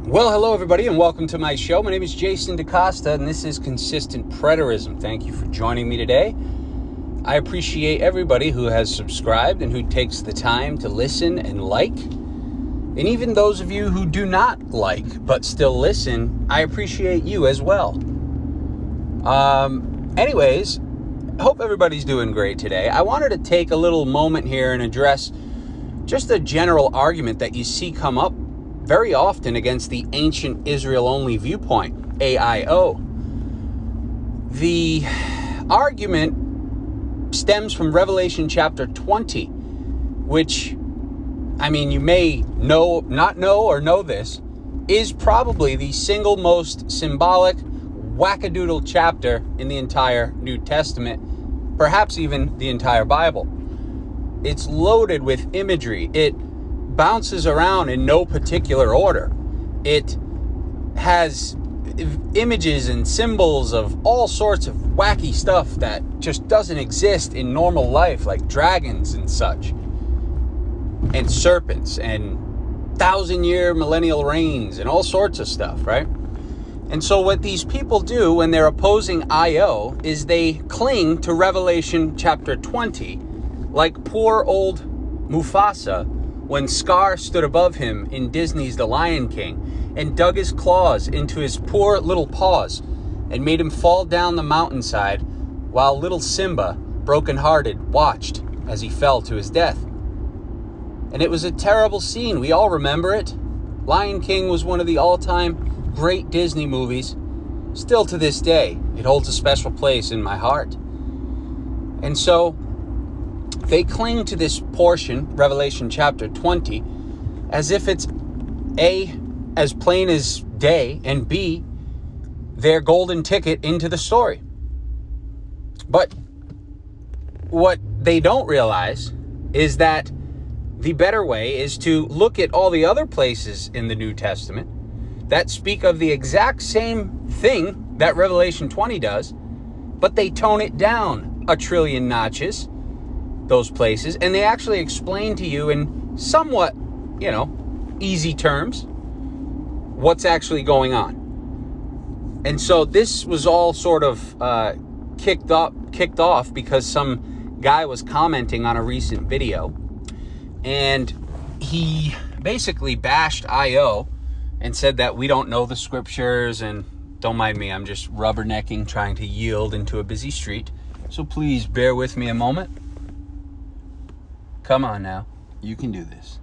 Well, hello everybody and welcome to my show. My name is Jason DaCosta and this is Consistent Preterism. Thank you for joining me today. I appreciate everybody who has subscribed and who takes the time to listen and like. And even those of you who do not like but still listen, I appreciate you as well. Anyways, hope everybody's doing great today. I wanted to take a little moment here and address just a general argument that you see come up very often against the ancient Israel-only viewpoint, AIO. The argument stems from Revelation chapter 20, which, I mean, you may not know or know this, is probably the single most symbolic, wackadoodle chapter in the entire New Testament, perhaps even the entire Bible. It's loaded with imagery. It bounces around in no particular order. It has images and symbols of all sorts of wacky stuff that just doesn't exist in normal life, like dragons and such, and serpents and 1,000-year millennial reigns and all sorts of stuff, right? And so what these people do when they're opposing IO is they cling to Revelation chapter 20 like poor old Mufasa when Scar stood above him in Disney's The Lion King and dug his claws into his poor little paws and made him fall down the mountainside while little Simba, broken-hearted, watched as he fell to his death. And it was a terrible scene. We all remember it. Lion King was one of the all-time great Disney movies. Still to this day, it holds a special place in my heart. And so they cling to this portion, Revelation chapter 20, as if it's A, as plain as day, and B, their golden ticket into the story. But what they don't realize is that the better way is to look at all the other places in the New Testament that speak of the exact same thing that Revelation 20 does, but they tone it down a trillion notches, those places, and they actually explain to you in somewhat, easy terms what's actually going on. And so this was all sort of kicked off because some guy was commenting on a recent video, and he basically bashed IO and said that we don't know the scriptures, and don't mind me, I'm just rubbernecking, trying to yield into a busy street, so please bear with me a moment. Come on now. You can do this.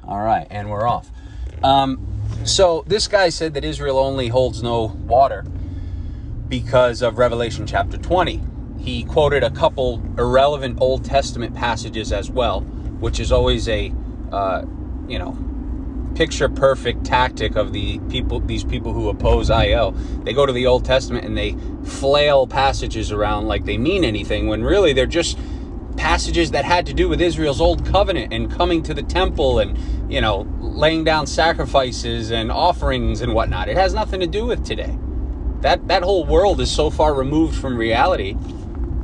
All right, and we're off. So this guy said that Israel only holds no water because of Revelation chapter 20. He quoted a couple irrelevant Old Testament passages as well, which is always a, picture-perfect tactic of these people who oppose IO. They go to the Old Testament and they flail passages around like they mean anything, when really they're just passages that had to do with Israel's old covenant and coming to the temple and, laying down sacrifices and offerings and whatnot. It has nothing to do with today. That whole world is so far removed from reality.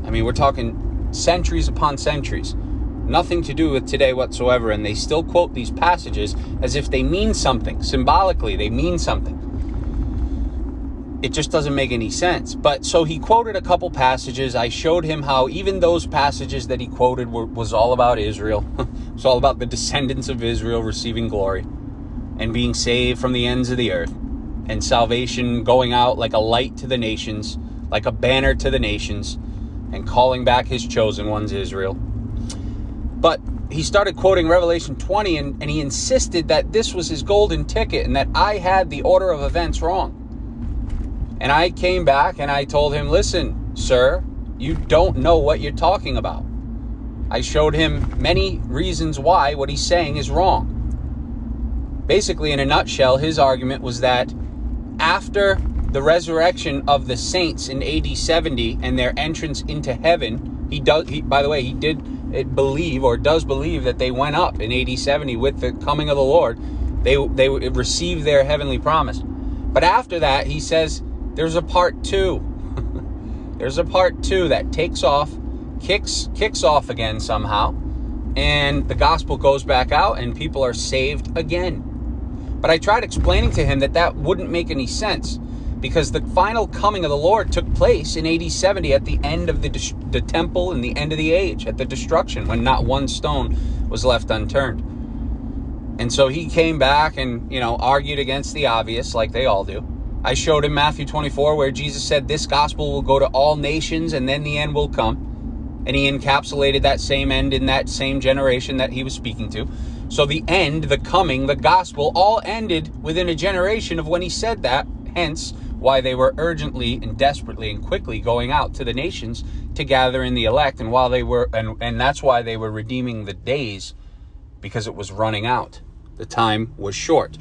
I mean, we're talking centuries upon centuries. Nothing to do with today whatsoever, and they still quote these passages as if they mean something. Symbolically, they mean something. It just doesn't make any sense. But so he quoted a couple passages. I showed him how even those passages that he quoted was all about Israel. It was all about the descendants of Israel receiving glory and being saved from the ends of the earth, and salvation going out like a light to the nations, like a banner to the nations, and calling back his chosen ones, Israel. But he started quoting Revelation 20, and he insisted that this was his golden ticket and that I had the order of events wrong. And I came back and I told him, listen, sir, you don't know what you're talking about. I showed him many reasons why what he's saying is wrong. Basically, in a nutshell, his argument was that after the resurrection of the saints in AD 70 and their entrance into heaven, he does believe that they went up in AD 70 with the coming of the Lord. They received their heavenly promise. But after that, he says, there's a part two. There's a part two that kicks off again somehow, and the gospel goes back out and people are saved again. But I tried explaining to him that that wouldn't make any sense, because the final coming of the Lord took place in AD 70 at the end of the temple and the end of the age, at the destruction, when not one stone was left unturned. And so he came back and, argued against the obvious, like they all do. I showed him Matthew 24, where Jesus said this gospel will go to all nations and then the end will come. And he encapsulated that same end in that same generation that he was speaking to. So the end, the coming, the gospel all ended within a generation of when he said that. Hence why they were urgently and desperately and quickly going out to the nations to gather in the elect. And while they were, and that's why they were redeeming the days, because it was running out. The time was short.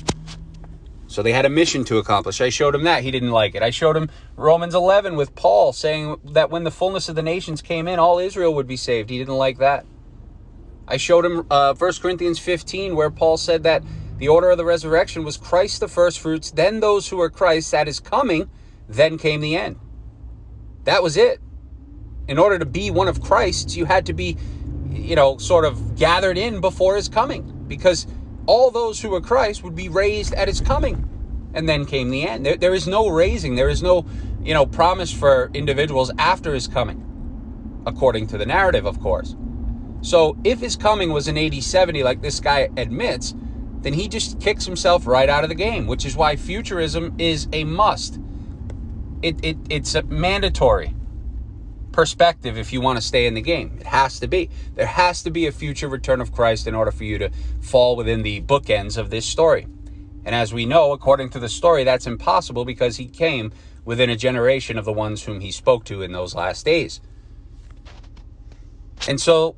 So they had a mission to accomplish. I showed him that. He didn't like it. I showed him Romans 11 with Paul saying that when the fullness of the nations came in, all Israel would be saved. He didn't like that. I showed him 1 Corinthians 15, where Paul said that the order of the resurrection was Christ the first fruits, then those who are Christ, that is coming, then came the end. That was it. In order to be one of Christ's, you had to be, sort of gathered in before his coming, because all those who are Christ would be raised at his coming. And then came the end. There is no raising. There is no, promise for individuals after his coming, according to the narrative, of course. So if his coming was in AD 70, like this guy admits, then he just kicks himself right out of the game, which is why futurism is a must. It's a mandatory perspective if you want to stay in the game. It has to be. There has to be a future return of Christ in order for you to fall within the bookends of this story. And as we know, according to the story, that's impossible because he came within a generation of the ones whom he spoke to in those last days. And so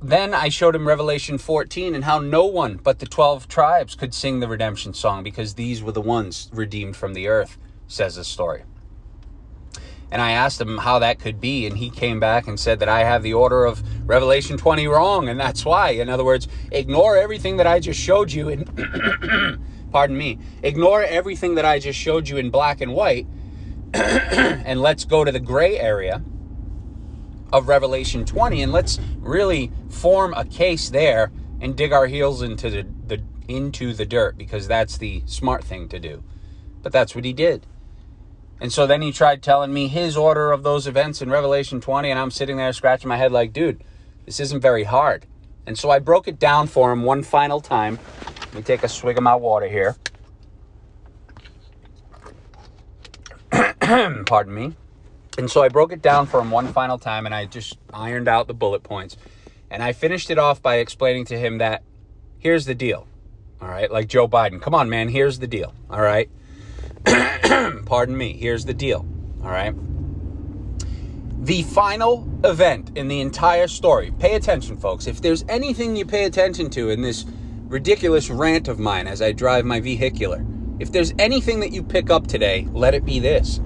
then I showed him Revelation 14 and how no one but the 12 tribes could sing the redemption song, because these were the ones redeemed from the earth, says the story. And I asked him how that could be, and he came back and said that I have the order of Revelation 20 wrong, and that's why. In other words, ignore everything that I just showed you in, pardon me, ignore everything that I just showed you in black and white, and let's go to the gray area of Revelation 20, and let's really form a case there and dig our heels into the dirt, because that's the smart thing to do. But that's what he did. And so then he tried telling me his order of those events in Revelation 20, and I'm sitting there scratching my head like, dude, this isn't very hard. And so I broke it down for him one final time. Let me take a swig of my water here. Pardon me. And so I broke it down for him one final time, and I just ironed out the bullet points. And I finished it off by explaining to him that here's the deal. All right, like Joe Biden. Come on, man, here's the deal. All right. Pardon me. Here's the deal. All right. The final event in the entire story. Pay attention, folks. If there's anything you pay attention to in this ridiculous rant of mine as I drive my vehicular, if there's anything that you pick up today, let it be this.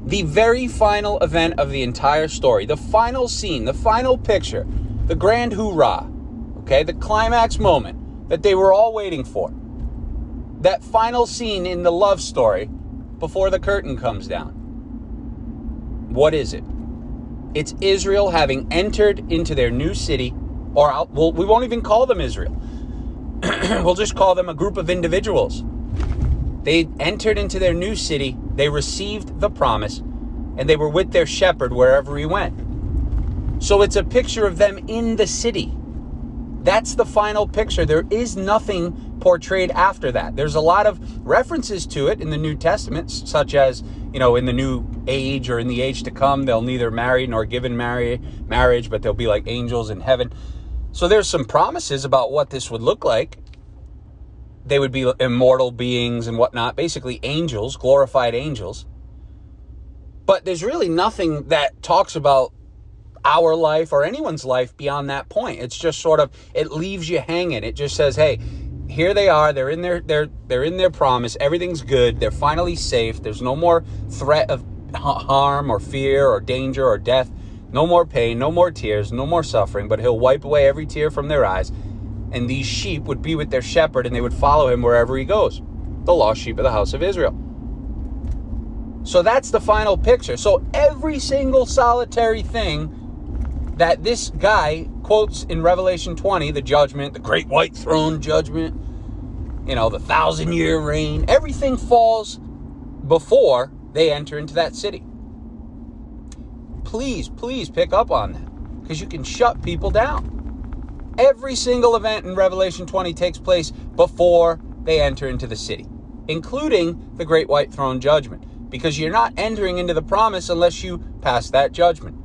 The very final event of the entire story, the final scene, the final picture, the grand hoorah, okay, the climax moment that they were all waiting for. That final scene in the love story before the curtain comes down. What is it? It's Israel having entered into their new city, or we won't even call them Israel. We'll just call them a group of individuals. They entered into their new city, they received the promise, and they were with their shepherd wherever he went. So it's a picture of them in the city. That's the final picture. There is nothing portrayed after that. There's a lot of references to it in the New Testament, such as, in the new age or in the age to come, they'll neither marry nor given marriage, but they'll be like angels in heaven. So there's some promises about what this would look like. They would be immortal beings and whatnot, basically angels, glorified angels. But there's really nothing that talks about our life or anyone's life beyond that point. It's just sort of, it leaves you hanging. It just says, hey, here they are. They're in their promise. Everything's good. They're finally safe. There's no more threat of harm or fear or danger or death. No more pain, no more tears, no more suffering, but he'll wipe away every tear from their eyes. And these sheep would be with their shepherd, and they would follow him wherever he goes. The lost sheep of the house of Israel. So that's the final picture. So every single solitary thing that this guy quotes in Revelation 20, the judgment, the great white throne judgment, the 1,000-year reign. Everything falls before they enter into that city. Please pick up on that, because you can shut people down. Every single event in Revelation 20 takes place before they enter into the city, including the Great White Throne Judgment, because you're not entering into the promise unless you pass that judgment,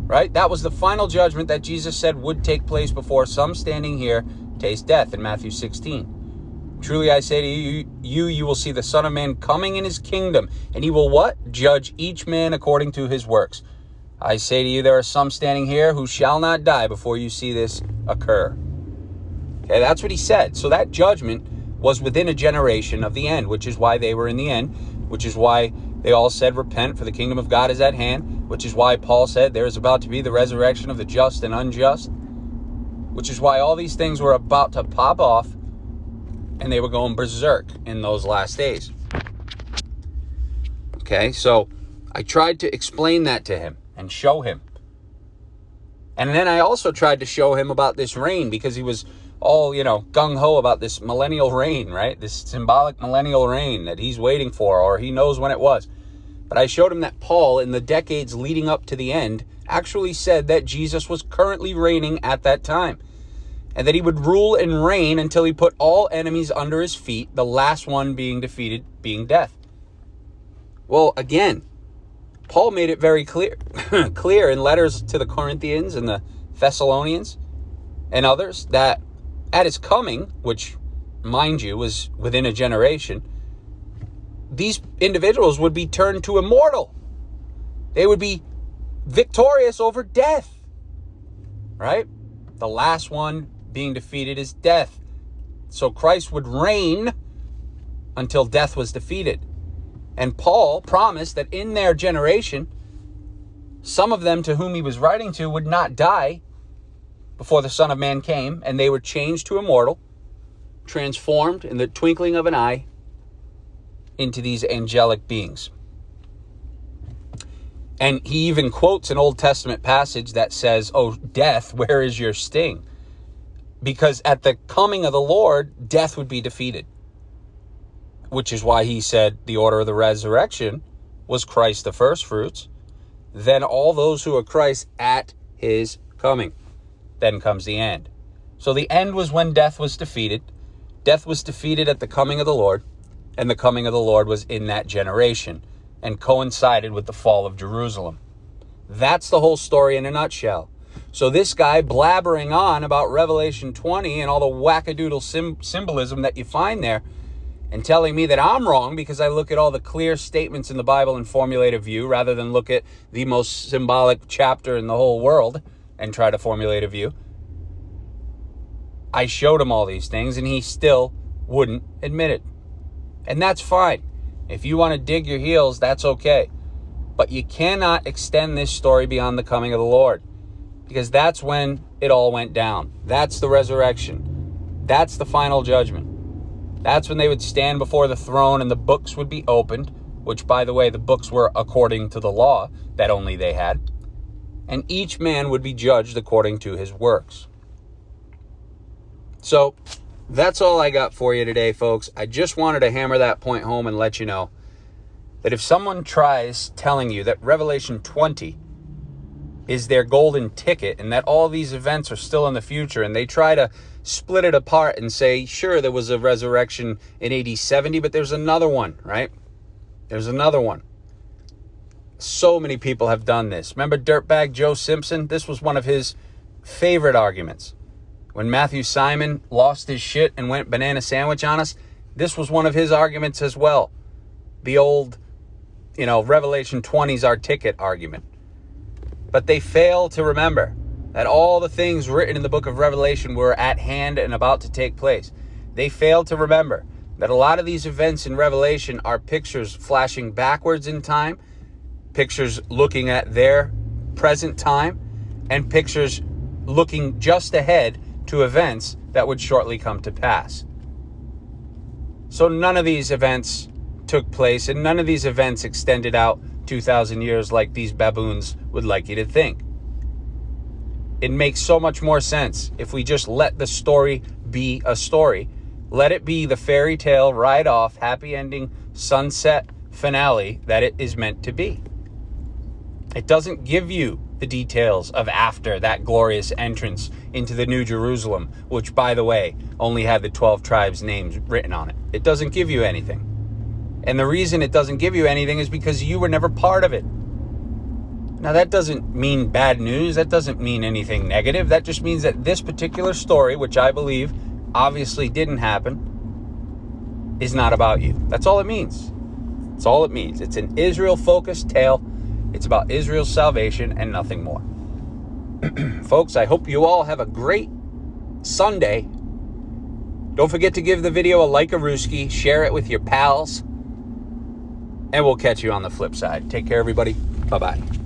right? That was the final judgment that Jesus said would take place before some standing here taste death in Matthew 16. Truly I say to you will see the Son of Man coming in his kingdom, and he will what? Judge each man according to his works. I say to you, there are some standing here who shall not die before you see this occur. Okay, that's what he said. So that judgment was within a generation of the end, which is why they were in the end, which is why they all said, repent, for the kingdom of God is at hand, which is why Paul said there is about to be the resurrection of the just and unjust, which is why all these things were about to pop off, and they were going berserk in those last days. Okay, so I tried to explain that to him and show him. And then I also tried to show him about this reign, because he was all, gung-ho about this millennial reign, right? This symbolic millennial reign that he's waiting for, or he knows when it was. But I showed him that Paul, in the decades leading up to the end, actually said that Jesus was currently reigning at that time, and that he would rule and reign until he put all enemies under his feet, the last one being defeated, being death. Well, again, Paul made it very clear in letters to the Corinthians and the Thessalonians and others, that at his coming, which, mind you, was within a generation, these individuals would be turned to immortal. They would be victorious over death, right? The last one being defeated is death. So Christ would reign until death was defeated. And Paul promised that in their generation, some of them to whom he was writing to would not die before the Son of Man came, and they were changed to immortal, transformed in the twinkling of an eye into these angelic beings. And he even quotes an Old Testament passage that says, "Oh, death, where is your sting?" Because at the coming of the Lord, death would be defeated. Which is why he said the order of the resurrection was Christ the first fruits, then all those who are Christ at his coming. Then comes the end. So the end was when death was defeated. Death was defeated at the coming of the Lord, and the coming of the Lord was in that generation and coincided with the fall of Jerusalem. That's the whole story in a nutshell. So this guy blabbering on about Revelation 20 and all the wackadoodle symbolism that you find there, and telling me that I'm wrong because I look at all the clear statements in the Bible and formulate a view rather than look at the most symbolic chapter in the whole world and try to formulate a view. I showed him all these things and he still wouldn't admit it. And that's fine. If you want to dig your heels, that's okay. But you cannot extend this story beyond the coming of the Lord, because that's when it all went down. That's the resurrection. That's the final judgment. That's when they would stand before the throne and the books would be opened, which, by the way, the books were according to the law that only they had. And each man would be judged according to his works. So that's all I got for you today, folks. I just wanted to hammer that point home and let you know that if someone tries telling you that Revelation 20 is their golden ticket and that all these events are still in the future, and they try to split it apart and say, sure, there was a resurrection in AD 70, but there's another one, right? There's another one. So many people have done this. Remember Dirtbag Joe Simpson? This was one of his favorite arguments. When Matthew Simon lost his shit and went banana sandwich on us, this was one of his arguments as well. The old, Revelation 20's our ticket argument. But they fail to remember that all the things written in the book of Revelation were at hand and about to take place. They fail to remember that a lot of these events in Revelation are pictures flashing backwards in time, pictures looking at their present time, and pictures looking just ahead to events that would shortly come to pass. So none of these events took place, and none of these events extended out 2,000 years like these baboons would like you to think. It makes so much more sense if we just let the story be a story Let it be the fairy tale ride-off, happy ending, sunset finale that it is meant to be. It doesn't give you the details of after that glorious entrance into the New Jerusalem, which, by the way, only had the 12 tribes' names written on it. It doesn't give you anything. And the reason it doesn't give you anything is because you were never part of it. Now, that doesn't mean bad news. That doesn't mean anything negative. That just means that this particular story, which I believe obviously didn't happen, is not about you. That's all it means. That's all it means. It's an Israel-focused tale. It's about Israel's salvation and nothing more. Folks, I hope you all have a great Sunday. Don't forget to give the video a like-a-rooski, share it with your pals, and we'll catch you on the flip side. Take care, everybody. Bye-bye.